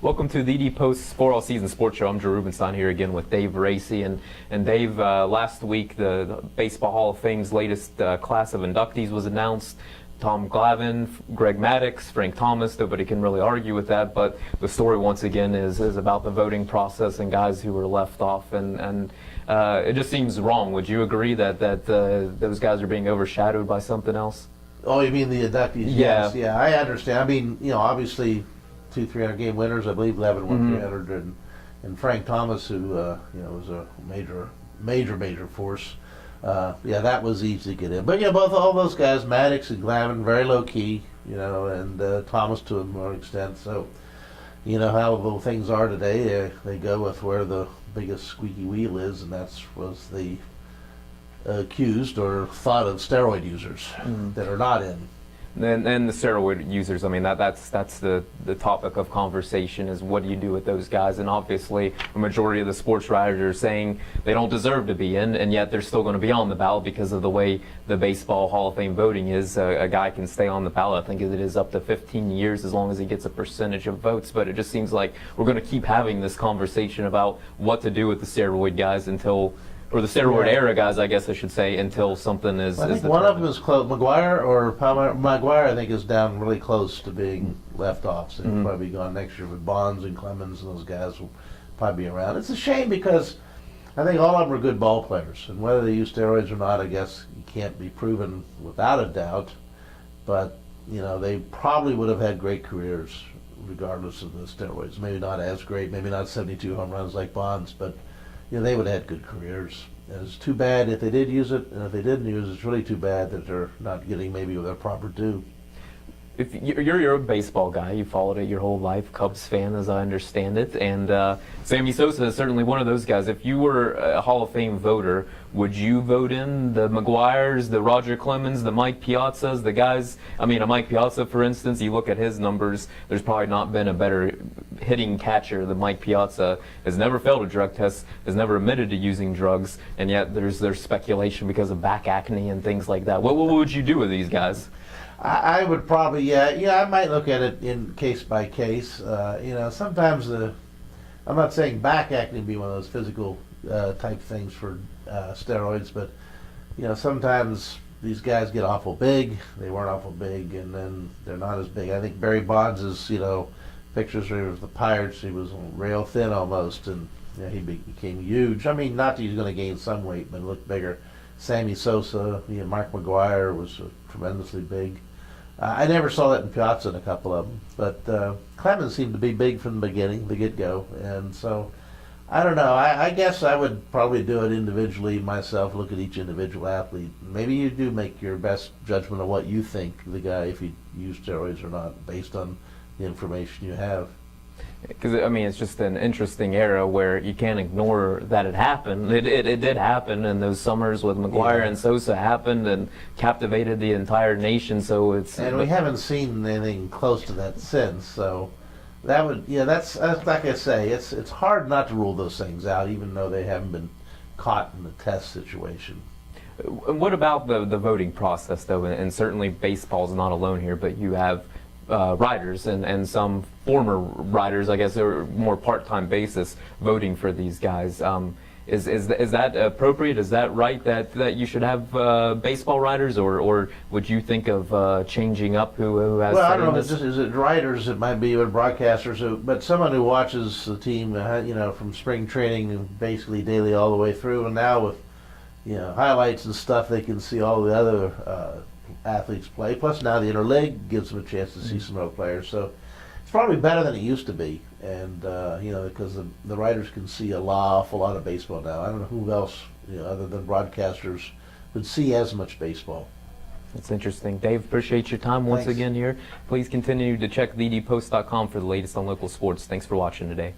Welcome to the TheDPost for All Season Sports Show. I'm Drew Rubenstein here again with Dave Racy. And Dave, last week the Baseball Hall of Fame's latest class of inductees was announced. Tom Glavine, Greg Maddux, Frank Thomas, nobody can really argue with that, but the story once again is about the voting process and guys who were left off, and it just seems wrong. Would you agree that those guys are being overshadowed by something else? Oh, you mean the inductees? Yeah. Yes, yeah, I understand. I mean, obviously 300 game winners. I believe Levin won 300, and Frank Thomas, who was a major force. Yeah, that was easy to get in. But all those guys, Maddux and Glavine, very low key, and Thomas to a more extent. So, how the things are today, they go with where the biggest squeaky wheel is, and was the accused or thought of steroid users that are not in. And the steroid users, I mean, that's the topic of conversation is what do you do with those guys? And obviously, the majority of the sports writers are saying they don't deserve to be in, and yet they're still going to be on the ballot because of the way the Baseball Hall of Fame voting is. A guy can stay on the ballot, I think it is up to 15 years as long as he gets a percentage of votes. But it just seems like we're going to keep having this conversation about what to do with the steroid guys or the steroid era guys, I guess I should say, until something is. I think one of them is close. McGuire or Palmer. McGuire, I think, is down really close to being left off. So he'll probably be gone next year. But Bonds and Clemens and those guys will probably be around. It's a shame because I think all of them are good ball players, and whether they use steroids or not, I guess you can't be proven without a doubt. But they probably would have had great careers regardless of the steroids. Maybe not as great. Maybe not 72 home runs like Bonds, but. They would have had good careers. And it's too bad if they did use it, and if they didn't use it, it's really too bad that they're not getting maybe their proper due. If you're a baseball guy, you followed it your whole life, Cubs fan as I understand it, and Sammy Sosa is certainly one of those guys. If you were a Hall of Fame voter, would you vote in the McGuires, the Roger Clemens, the Mike Piazzas, the guys? I mean, a Mike Piazza, for instance, you look at his numbers, there's probably not been a better hitting catcher than Mike Piazza. Has never failed a drug test, has never admitted to using drugs, and yet there's speculation because of back acne and things like that. What would you do with these guys? I would probably, I might look at it in case by case. Sometimes I'm not saying back acne would be one of those physical type things for steroids, but sometimes these guys get awful big. They weren't awful big, and then they're not as big. I think Barry Bonds' pictures where he was the Pirates, he was rail thin almost, and he became huge. I mean, not that he's going to gain some weight, but look bigger. Sammy Sosa, Mark McGuire was tremendously big. I never saw that in Piazza in a couple of them, but Clemens seemed to be big from the beginning, the get-go, and so I don't know. I guess I would probably do it individually myself, look at each individual athlete. Maybe you do make your best judgment of what you think the guy, if he used steroids or not, based on the information you have. Because, I mean, it's just an interesting era where you can't ignore that it happened. It did happen, and those summers with McGuire and Sosa happened and captivated the entire nation. So it's and we haven't seen anything close to that since. So that would, that's like I say, it's hard not to rule those things out, even though they haven't been caught in the test situation. What about the voting process, though? And certainly baseball's not alone here, but you have writers and some former writers, I guess, or more part-time basis voting for these guys. Is that appropriate? Is that right that you should have baseball writers, or would you think of changing up who has? Well, I don't know. Is it writers? It might be broadcasters, but someone who watches the team, from spring training basically daily all the way through, and now with highlights and stuff, they can see all the other athletes play. Plus now the interleague gives them a chance to see some other players. So it's probably better than it used to be. And because the writers can see an awful lot of baseball now. I don't know who else, other than broadcasters, would see as much baseball. That's interesting. Dave, appreciate your time once again here. Please continue to check TheDPost.com for the latest on local sports. Thanks for watching today.